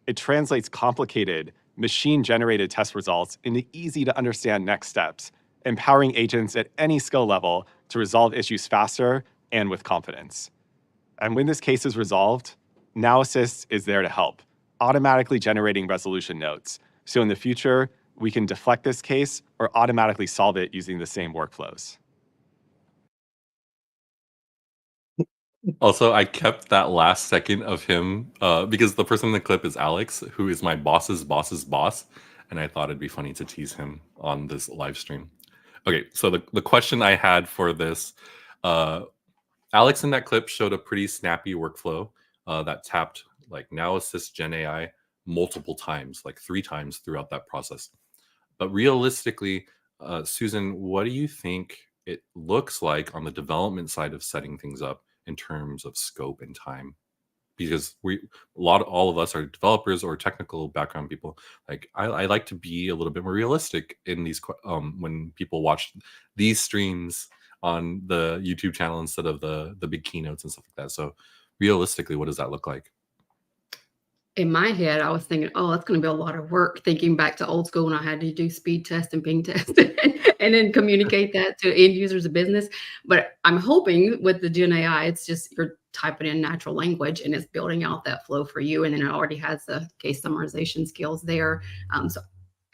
It translates complicated, machine-generated test results into easy-to-understand next steps, empowering agents at any skill level to resolve issues faster and with confidence. And when this case is resolved, Now Assist is there to help, automatically generating resolution notes. So in the future, we can deflect this case or automatically solve it using the same workflows. Also, I kept that last second of him because the person in the clip is Alex, who is my boss's boss's boss. and I thought it'd be funny to tease him on this live stream. Okay, so the question I had for this, Alex in that clip showed a pretty snappy workflow that tapped like Now Assist Gen AI multiple times, like 3 times throughout that process. But realistically, Susan, what do you think it looks like on the development side of setting things up in terms of scope and time? Because all of us are developers or technical background people. Like I like to be a little bit more realistic in these when people watch these streams on the YouTube channel instead of the big keynotes and stuff like that. So realistically, what does that look like? In my head, I was thinking, oh, that's going to be a lot of work. Thinking back to old school when I had to do speed test and ping test and then communicate that to end users of business. But I'm hoping with the Gen AI, it's just you're typing in natural language and it's building out that flow for you. And then it already has the case summarization skills there. So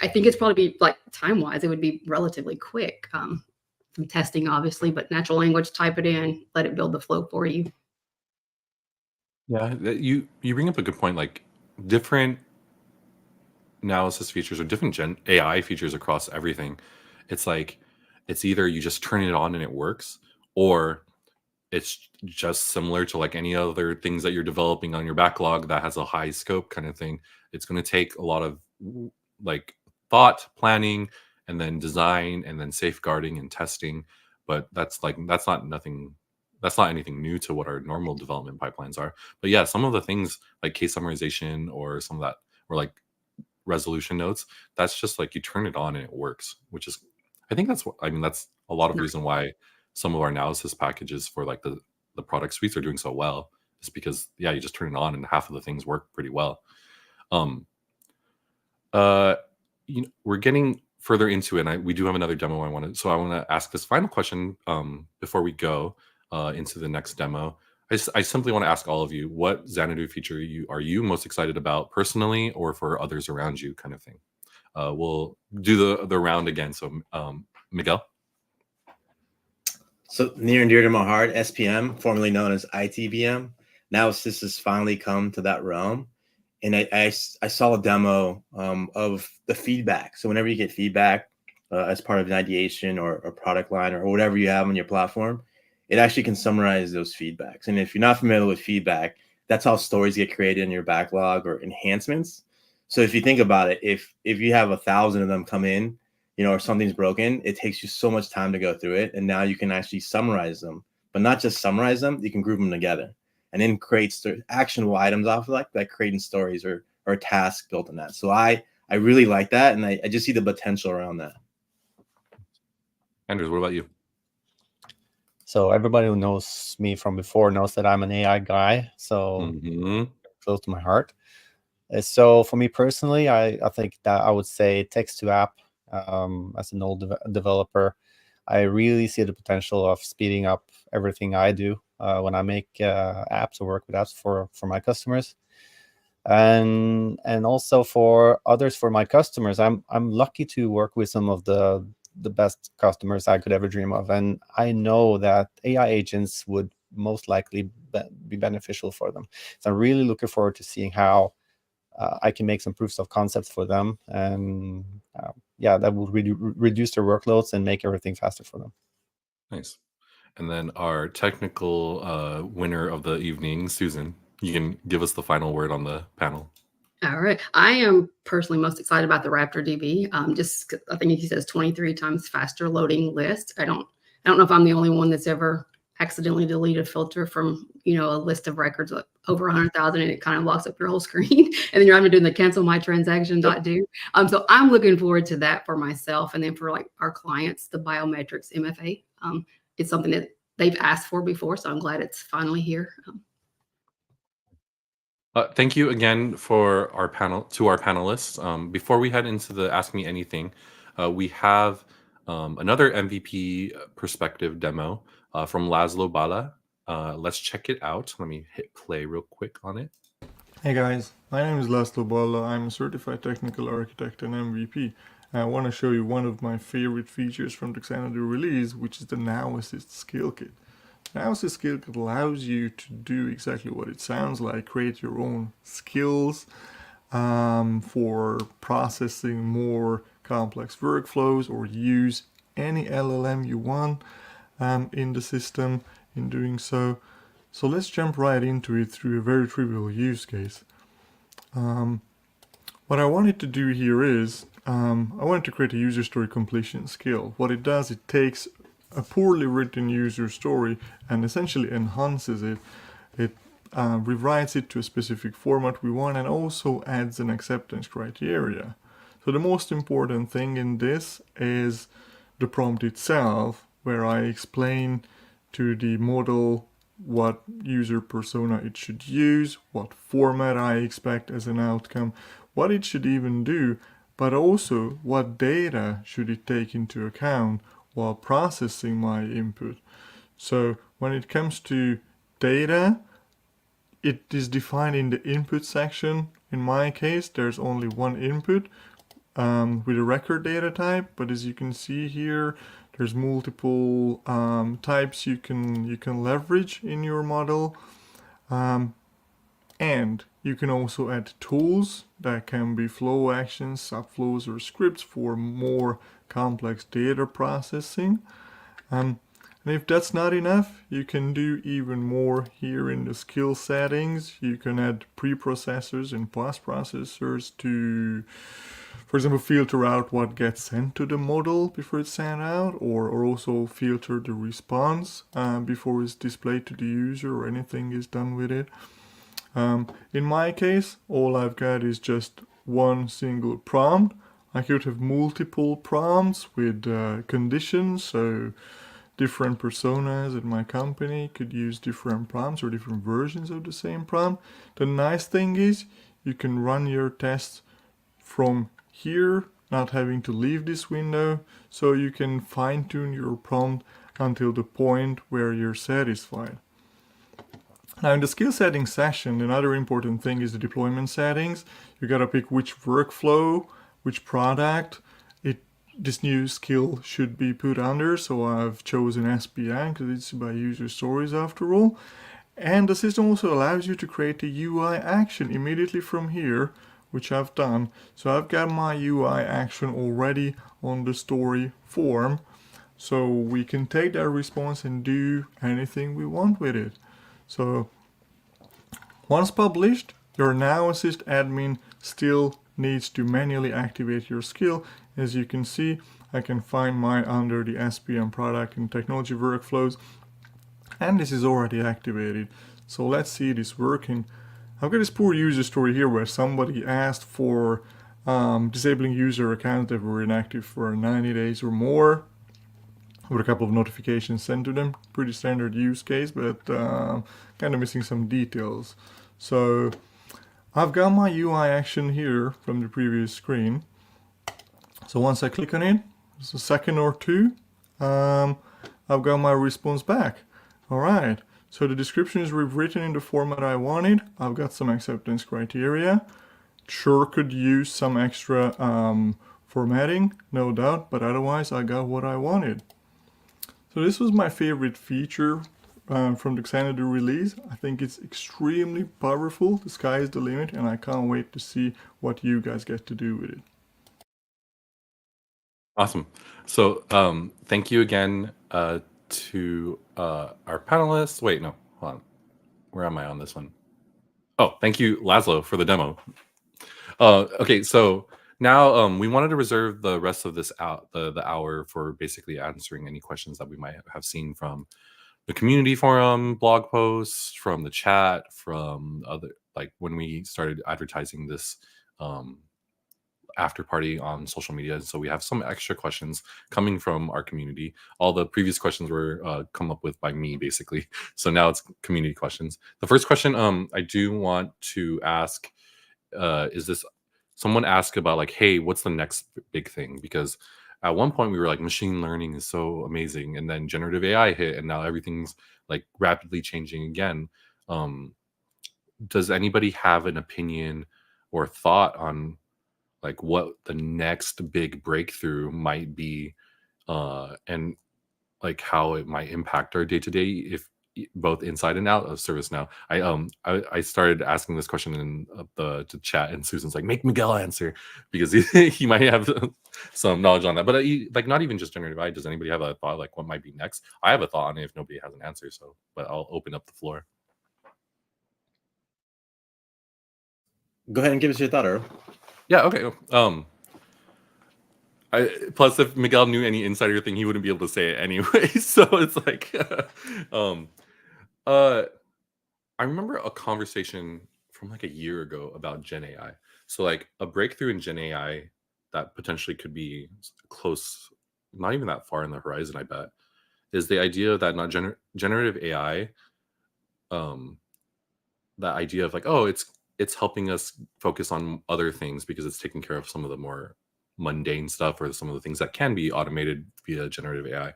I think it's probably be like time-wise, it would be relatively quick. Some testing, obviously, but natural language, type it in, let it build the flow for you. Yeah, you bring up a good point. Like different analysis features or different Gen AI features across everything. It's like it's either you just turn it on and it works, or it's just similar to like any other things that you're developing on your backlog that has a high scope kind of thing. It's going to take a lot of like thought, planning, and then design, and then safeguarding and testing. But that's not anything new to what our normal development pipelines are. But yeah, some of the things like case summarization or some of that, or like resolution notes, that's just like you turn it on and it works, which is, I think that's a lot of reason why some of our analysis packages for like the product suites are doing so well, is because yeah, you just turn it on and half of the things work pretty well. We're getting further into it, and we do have another demo I want to ask this final question before we go into the next demo. I simply want to ask all of you, what Xanadu feature are you most excited about personally or for others around you, kind of thing. We'll do the round again. So Miguel. So near and dear to my heart, SPM, formerly known as ITBM. Now Assist has finally come to that realm. And I saw a demo of the feedback. So whenever you get feedback as part of an ideation or a product line or whatever you have on your platform, it actually can summarize those feedbacks. And if you're not familiar with feedback, that's how stories get created in your backlog or enhancements. So if you think about it, if you have 1,000 of them come in, or something's broken, it takes you so much time to go through it. And now you can actually summarize them, but not just summarize them, you can group them together and then create actionable items off of that creating stories or a task built on that. So I really like that. And I just see the potential around that. Anders, what about you? So everybody who knows me from before knows that I'm an AI guy. So close to my heart. So for me personally, I think that I would say text to app. As an old developer, I really see the potential of speeding up everything I do when I make apps or work with apps for my customers, and also for others, for my customers. I'm lucky to work with some of the best customers I could ever dream of, and I know that AI agents would most likely be beneficial for them. So I'm really looking forward to seeing how I can make some proofs of concepts for them, and that will really reduce their workloads and make everything faster for them. Nice. And then our technical winner of the evening, Susan, you can give us the final word on the panel. All right. I am personally most excited about the RaptorDB. Just I think he says 23 times faster loading list. I don't know if I'm the only one that's ever accidentally deleted a filter from a list of records of over 100,000, and it kind of locks up your whole screen, and then you're having to do the cancel my transaction.do. So I'm looking forward to that for myself, and then for like our clients, the biometrics MFA. It's something that they've asked for before, so I'm glad it's finally here. Thank you again for our panelists. Before we head into the Ask Me Anything, we have another MVP perspective demo from Laszlo, Balla. Let's check it out. Let me hit play real quick on it. Hey guys, my name is Laszlo Balla. I'm a certified technical architect and MVP. I want to show you one of my favorite features from the Xanadu release, which is the Now Assist Skill Kit. Now Assist Skill Kit allows you to do exactly what it sounds like, create your own skills for processing more complex workflows, or use any LLM you want in the system in doing so. So let's jump right into it through a very trivial use case. What I wanted to do here is, I wanted to create a user story completion skill. What it does, it takes a poorly written user story and essentially enhances it. It rewrites it to a specific format we want, and also adds an acceptance criteria. So the most important thing in this is the prompt itself, where I explain to the model what user persona it should use, what format I expect as an outcome, what it should even do, but also what data should it take into account while processing my input. So when it comes to data, it is defined in the input section. In my case, there's only one input with a record data type, but as you can see here, there's multiple types you can leverage in your model, and you can also add tools that can be flow actions, subflows, or scripts for more complex data processing. And if that's not enough, you can do even more here in the skill settings. You can add preprocessors and post-processors to, for example, filter out what gets sent to the model before it's sent out, or also filter the response before it's displayed to the user or anything is done with it. In my case, all I've got is just one single prompt. I could have multiple prompts with conditions, so different personas at my company could use different prompts or different versions of the same prompt. The nice thing is you can run your tests from here, not having to leave this window, so you can fine-tune your prompt until the point where you're satisfied. Now in the skill settings section, another important thing is the deployment settings. You gotta pick which workflow, which product this new skill should be put under. So I've chosen SPN because it's by user stories after all. And the system also allows you to create a UI action immediately from here, which I've done. So I've got my UI action already on the story form. So we can take that response and do anything we want with it. So once published, your Now Assist admin still needs to manually activate your skill. As you can see, I can find mine under the SPM product and technology workflows, and this is already activated. So let's see this working. I've got this poor user story here where somebody asked for disabling user accounts that were inactive for 90 days or more, with a couple of notifications sent to them. Pretty standard use case, but kind of missing some details. So I've got my UI action here from the previous screen. So once I click on it, it's a second or two, I've got my response back. All right, so the description is rewritten in the format I wanted. I've got some acceptance criteria. Sure could use some extra formatting, no doubt, but otherwise I got what I wanted. So this was my favorite feature from the Xanadu release. I think it's extremely powerful. The sky is the limit, and I can't wait to see what you guys get to do with it. Awesome. So thank you again to our panelists. Wait, no, hold on. Where am I on this one? Oh, thank you, Laszlo, for the demo. Okay, so now we wanted to reserve the rest of this the hour for basically answering any questions that we might have seen from the community forum, blog posts, from the chat, from other, like when we started advertising this after party on social media. So we have some extra questions coming from our community. All the previous questions were come up with by me, basically. So now it's community questions. The first question I do want to ask is this: someone asked about like, hey, what's the next big thing? Because at one point we were like, machine learning is so amazing, and then generative AI hit, and now everything's like rapidly changing again. Does anybody have an opinion or thought on like what the next big breakthrough might be, and like how it might impact our day-to-day, if both inside and out of ServiceNow. I started asking this question in the chat, and Susan's like, make Miguel answer, because he might have some knowledge on that. But like, not even just generative AI. Does anybody have a thought like what might be next? I have a thought on it if nobody has an answer. So, but I'll open up the floor. Go ahead and give us your thought, Earl. Yeah. Okay. Plus, if Miguel knew any insider thing, he wouldn't be able to say it anyway. So it's like, I remember a conversation from like a year ago about Gen AI. So like a breakthrough in Gen AI that potentially could be close, not even that far in the horizon, I bet, is the idea that not generative AI, that idea of like, oh, it's helping us focus on other things because it's taking care of some of the more mundane stuff or some of the things that can be automated via generative AI.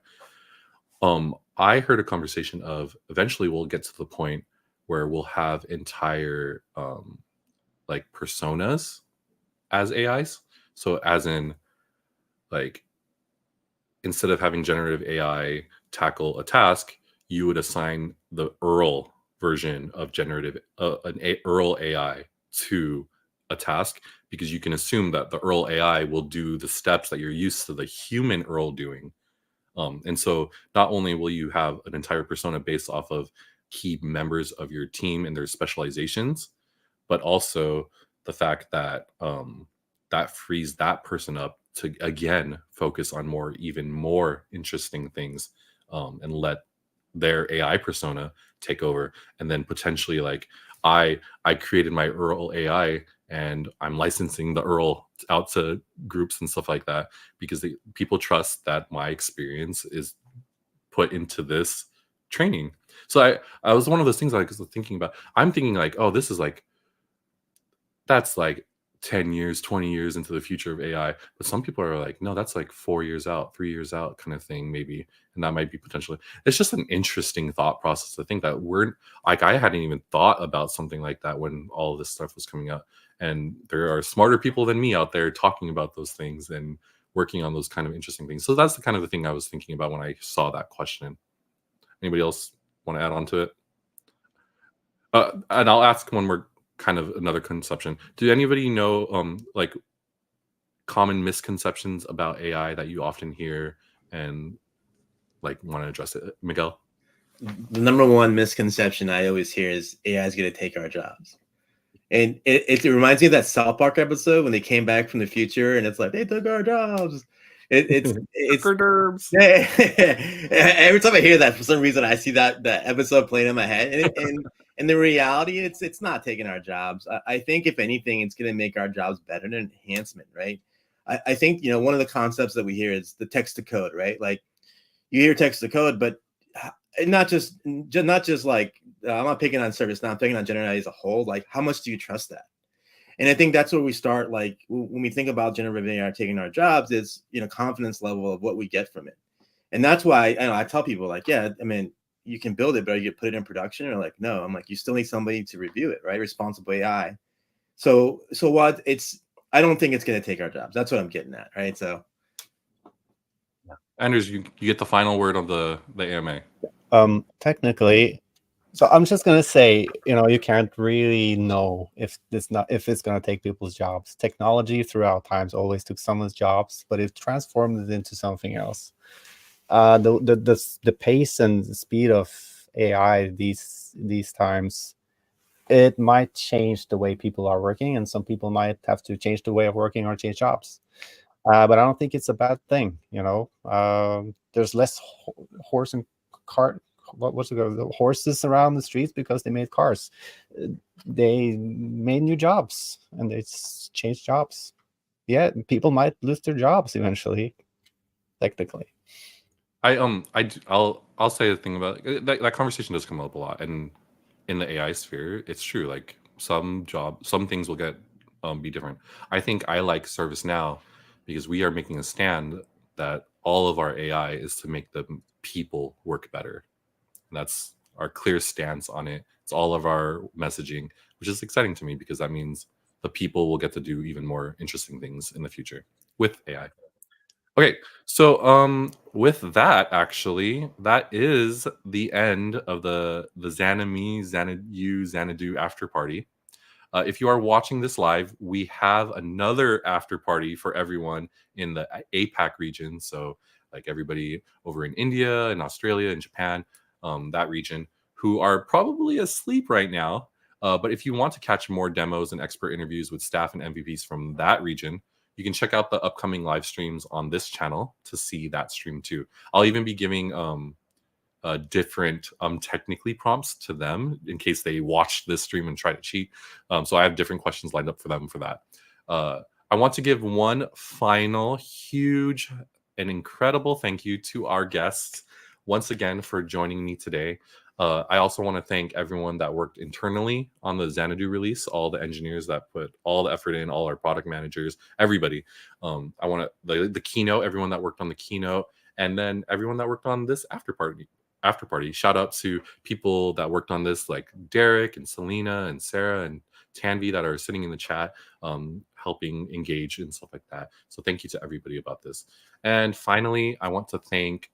I heard a conversation of eventually we'll get to the point where we'll have entire like personas as AIs. So as in, like, instead of having generative AI tackle a task, you would assign the Earl version of generative Earl AI to a task, because you can assume that the Earl AI will do the steps that you're used to the human Earl doing. And so not only will you have an entire persona based off of key members of your team and their specializations, but also the fact that that frees that person up to again focus on even more interesting things, and let their AI persona take over. And then potentially, like, I created my Earl AI and I'm licensing the Earl out to groups and stuff like that, because people trust that my experience is put into this training. So I was one of those things I was thinking about. I'm thinking like, oh, this is like, that's like 10 years, 20 years into the future of AI. But some people are like, no, that's like 4 years out, 3 years out kind of thing, maybe. And that might be potentially, it's just an interesting thought process to think that we're like, I hadn't even thought about something like that when all of this stuff was coming out. And there are smarter people than me out there talking about those things and working on those kind of interesting things. So that's the kind of the thing I was thinking about when I saw that question. Anybody else want to add on to it? And I'll ask one more kind of another conception. Do anybody know like common misconceptions about AI that you often hear and like want to address it? Miguel? The number one misconception I always hear is AI is going to take our jobs. And it reminds me of that South Park episode when they came back from the future and it's like, they took our jobs. It's yeah. Every time I hear that, for some reason, I see that episode playing in my head. And the reality, it's not taking our jobs. I think if anything, it's going to make our jobs better, an enhancement, right? I think, you know, one of the concepts that we hear is the text to code, right? Like you hear text to code, but not just like, I'm not picking on ServiceNow, I'm picking on generative AI as a whole. Like, how much do you trust that? And I think that's where we start. Like when we think about generative AI taking our jobs, is, you know, confidence level of what we get from it. And that's why I tell people like, yeah, I mean, you can build it, but you put it in production, or like, no, I'm like, you still need somebody to review it, right? Responsible AI. So what I don't think it's going to take our jobs. That's what I'm getting at, right? So, Anders, you get the final word on the AMA. Technically, so I'm just gonna say, you know, you can't really know if it's gonna take people's jobs. Technology throughout times always took someone's jobs, but it transformed it into something else. The pace and the speed of AI these times, it might change the way people are working, and some people might have to change the way of working or change jobs. But I don't think it's a bad thing. You know, there's less horse and cart. What's it called? The horses around the streets because they made cars. They made new jobs and they changed jobs. Yeah, people might lose their jobs eventually. Technically, I'll say the thing about that conversation does come up a lot, and in the AI sphere, it's true. Like some things will get be different. I think I like ServiceNow because we are making a stand that all of our AI is to make the people work better. And that's our clear stance on it. It's all of our messaging, which is exciting to me because that means the people will get to do even more interesting things in the future with AI. Okay, so with that, actually, that is the end of the Xaname, Xanadu, Xanadu after party. If you are watching this live, we have another after party for everyone in the APAC region. So, like everybody over in India and Australia and Japan, that region, who are probably asleep right now. But if you want to catch more demos and expert interviews with staff and MVPs from that region, you can check out the upcoming live streams on this channel to see that stream too. I'll even be giving different technically prompts to them in case they watch this stream and try to cheat. So I have different questions lined up for them for that. I want to give one final huge and incredible thank you to our guests once again for joining me today. I also want to thank everyone that worked internally on the Xanadu release, all the engineers that put all the effort in, all our product managers, everybody. I want to the keynote, everyone that worked on the keynote, and then everyone that worked on this after party. Shout out to people that worked on this, like Derek and Selena and Sarah and Tanvi that are sitting in the chat, helping engage and stuff like that. So thank you to everybody about this. And finally, I want to thank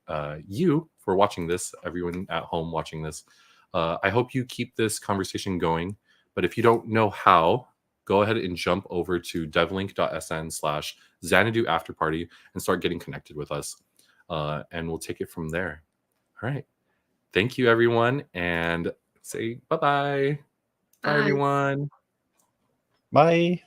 you for watching this, everyone at home watching this. I hope you keep this conversation going. But if you don't know how, go ahead and jump over to devlink.sn/Xanadu afterparty and start getting connected with us. And we'll take it from there. All right. Thank you, everyone. And say bye-bye. Bye, Bye. everyone. Bye.